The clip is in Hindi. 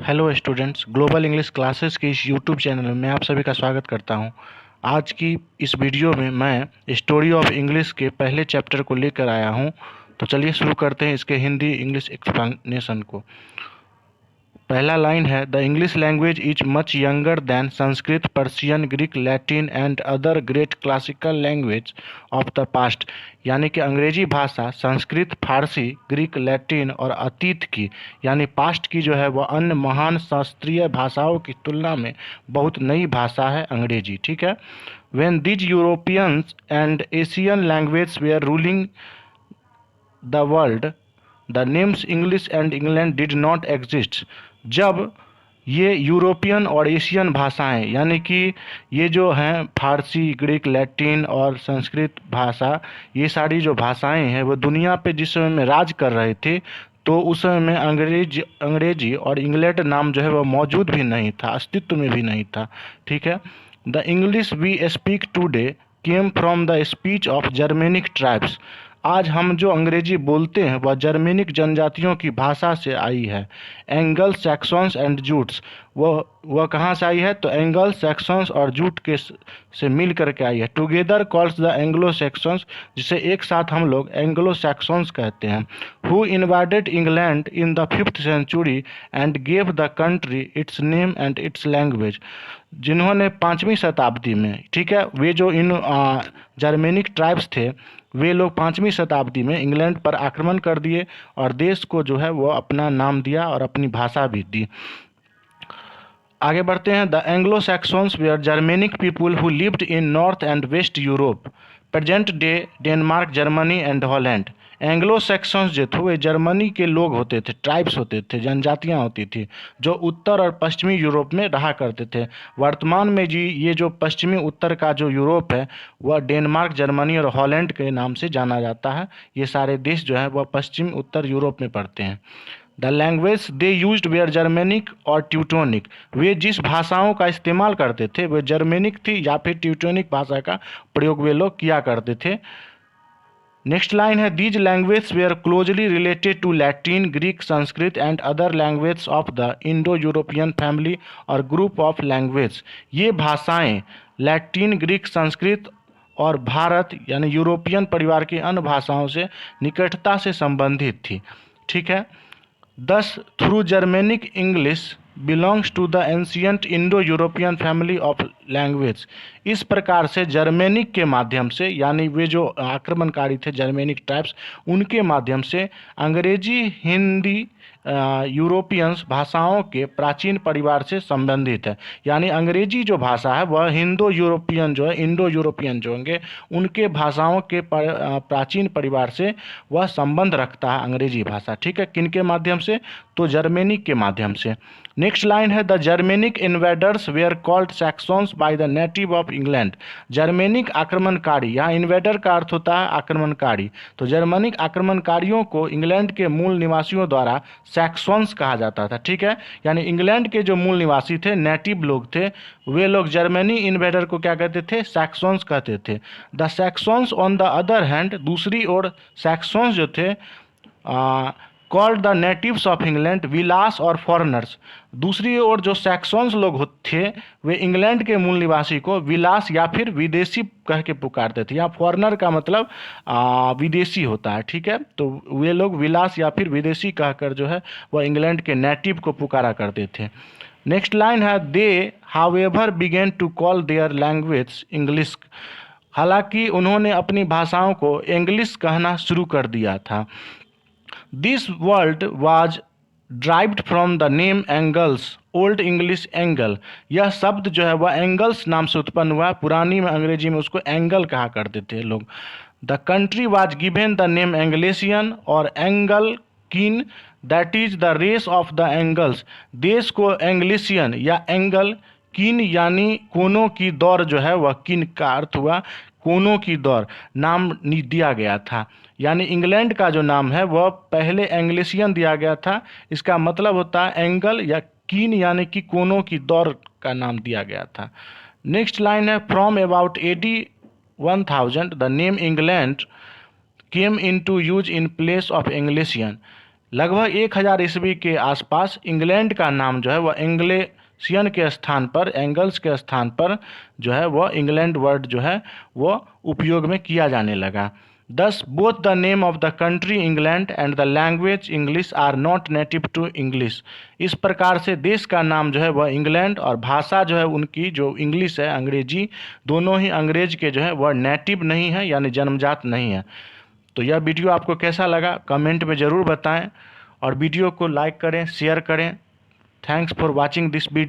Hello students, global English classes के इस यूट्यूब चैनल में मैं आप सभी का स्वागत करता हूं। आज की इस वीडियो में मैं स्टोरी ऑफ इंग्लिश के पहले चैप्टर को लेकर आया हूं। तो चलिए शुरू करते हैं इसके हिंदी इंग्लिश एक्सप्लेनेशन को। पहला लाइन है, the English language is much younger than Sanskrit, Persian, Greek, Latin and other great classical language of the past. यानी कि अंग्रेजी भाषा संस्कृत, फारसी, ग्रीक, लैटिन और अतीत की यानी पास्ट की जो है वह अन्य महान शास्त्रीय भाषाओं की तुलना में बहुत नई भाषा है अंग्रेजी। ठीक है। When these Europeans and Asian language were ruling the world, the names English and England did not exist. जब ये यूरोपियन और एशियन भाषाएं यानी कि ये जो हैं फारसी, ग्रीक, लैटिन और संस्कृत भाषा, ये सारी जो भाषाएं हैं वो दुनिया पे जिस समय में राज कर रहे थे तो उस समय में अंग्रेजी और इंग्लैंड नाम जो है वह मौजूद भी नहीं था, अस्तित्व में भी नहीं था। ठीक है। The English we speak today came from the speech of Germanic tribes. आज हम जो अंग्रेजी बोलते हैं वह जर्मेनिक जनजातियों की भाषा से आई है। एंगल सैक्सन्स एंड जूट्स, वह कहाँ से आई है? तो एंगल सैक्सन्स और जूट के से मिल करके आई है। Together calls the Anglo Saxons, जिसे एक साथ हम लोग एंग्लो सैक्सन्स कहते हैं। Who invaded England in the 5th century and gave the country its name and its language. जिन्होंने 5वीं शताब्दी में, ठीक है, वे जो इन जर्मेनिक ट्राइब्स थे वे लोग 5वीं शताब्दी में इंग्लैंड पर आक्रमण कर दिए और देश को जो है वो अपना नाम दिया और अपनी भाषा भी दी। आगे बढ़ते हैं। The Anglo Saxons were Germanic people who lived in north and west Europe, present day Denmark, Germany and Holland. Anglo Saxons जो थे वे जर्मनी के लोग होते थे, ट्राइब्स होते थे, जनजातियां होती थी जो उत्तर और पश्चिमी यूरोप में रहा करते थे। वर्तमान में जी ये जो पश्चिमी उत्तर का जो यूरोप है वह डेनमार्क, जर्मनी और हॉलैंड के नाम से जाना जाता है। ये सारे देश जो है वह पश्चिम उत्तर यूरोप में पड़ते हैं। The language they used were Germanic और ट्यूटोनिक। वे जिस भाषाओं का इस्तेमाल करते थे वे जर्मेनिक थी या फिर ट्यूटोनिक भाषा का प्रयोग वे लोग किया करते थे। नेक्स्ट लाइन है, these language were closely related to Latin, Greek, Sanskrit and other language of the Indo European family और ग्रुप ऑफ लैंग्वेज। ये भाषाएं लैटिन, ग्रीक, संस्कृत और भारत यानी यूरोपियन परिवार की अन्य भाषाओं से निकटता से संबंधित थी। ठीक है। Thus, through Germanic English belongs to the ancient Indo-European family of language। इस प्रकार से जर्मेनिक के माध्यम से यानी वे जो आक्रमणकारी थे जर्मेनिक ट्राइब्स, उनके माध्यम से अंग्रेजी, हिंदी, यूरोपियंस भाषाओं के प्राचीन परिवार से संबंधित है। यानी अंग्रेजी जो भाषा है वह हिंदो यूरोपियन जो है, इंडो यूरोपियन जो होंगे उनके भाषाओं के प्राचीन परिवार से वह संबंध रखता है अंग्रेजी भाषा। ठीक है। किनके माध्यम से? तो जर्मेनिक के माध्यम से। नेक्स्ट लाइन है, the Germanic invaders where called Saxons by the native of England. Germanic आक्रमणकारी, यहाँ इन्वेडर का अर्थ होता है आक्रमणकारी, तो जर्मनिक आक्रमणकारियों को इंग्लैंड के मूल निवासियों द्वारा सैक्सन्स कहा जाता था। ठीक है। यानी इंग्लैंड के जो मूल निवासी थे, नेटिव लोग थे, वे लोग जर्मनी इन्वेडर को क्या कहते थे? सैक्सन्स कहते थे। The Saxons on the other hand, दूसरी ओर सैक्सन्स जो थे called the natives of England विलास और फॉरेनर्स। दूसरी ओर जो सैक्सन्स लोग थे वे इंग्लैंड के मूल निवासी को विलास या फिर विदेशी कह के पुकारते थे। यहाँ फॉरेनर का मतलब विदेशी होता है। ठीक है। तो वे लोग विलास या फिर विदेशी कहकर जो है वह इंग्लैंड के नेटिव को पुकारा करते थे। नेक्स्ट लाइन है, they however began to call their language English. हालांकि उन्होंने अपनी भाषाओं को इंग्लिश कहना शुरू कर दिया था। This word was derived from the name angles, old English angle. यह शब्द जो है वह एंगल्स नाम से उत्पन्न हुआ। पुरानी में अंग्रेजी में उसको एंगल कहा करते थे लोग। The country was given the name एंग्लेशियन और एंगल किन, that is the race of the Angles. देश को एंग्लेशियन या एंगल किन यानी कोनों की दौड़ जो है वह किन का अर्थ हुआ कोनों की दौड़ नाम दिया गया था। यानी इंग्लैंड का जो नाम है वह पहले एंग्लेशियन दिया गया था। इसका मतलब होता है एंगल या कीन यानी कि कोनों की दौड़ का नाम दिया गया था। नेक्स्ट लाइन है, from about AD 1000 the name England came into use in place of एंग्लेशियन। लगभग 1000 ईस्वी के आसपास इंग्लैंड का नाम जो है वह एंग्लेसियन के स्थान पर, एंगल्स के स्थान पर जो है वह इंग्लैंड वर्ड जो है वह उपयोग में किया जाने लगा। Thus, both the name of the country England and the language English are not native to English। इस प्रकार से देश का नाम जो है वह इंग्लैंड और भाषा जो है उनकी जो इंग्लिश है, अंग्रेजी, दोनों ही अंग्रेज के जो है वह नेटिव नहीं है, यानी जन्मजात नहीं है। तो यह वीडियो आपको कैसा लगा कमेंट में ज़रूर बताएं और वीडियो को लाइक करें, शेयर करें। Thanks for watching this video.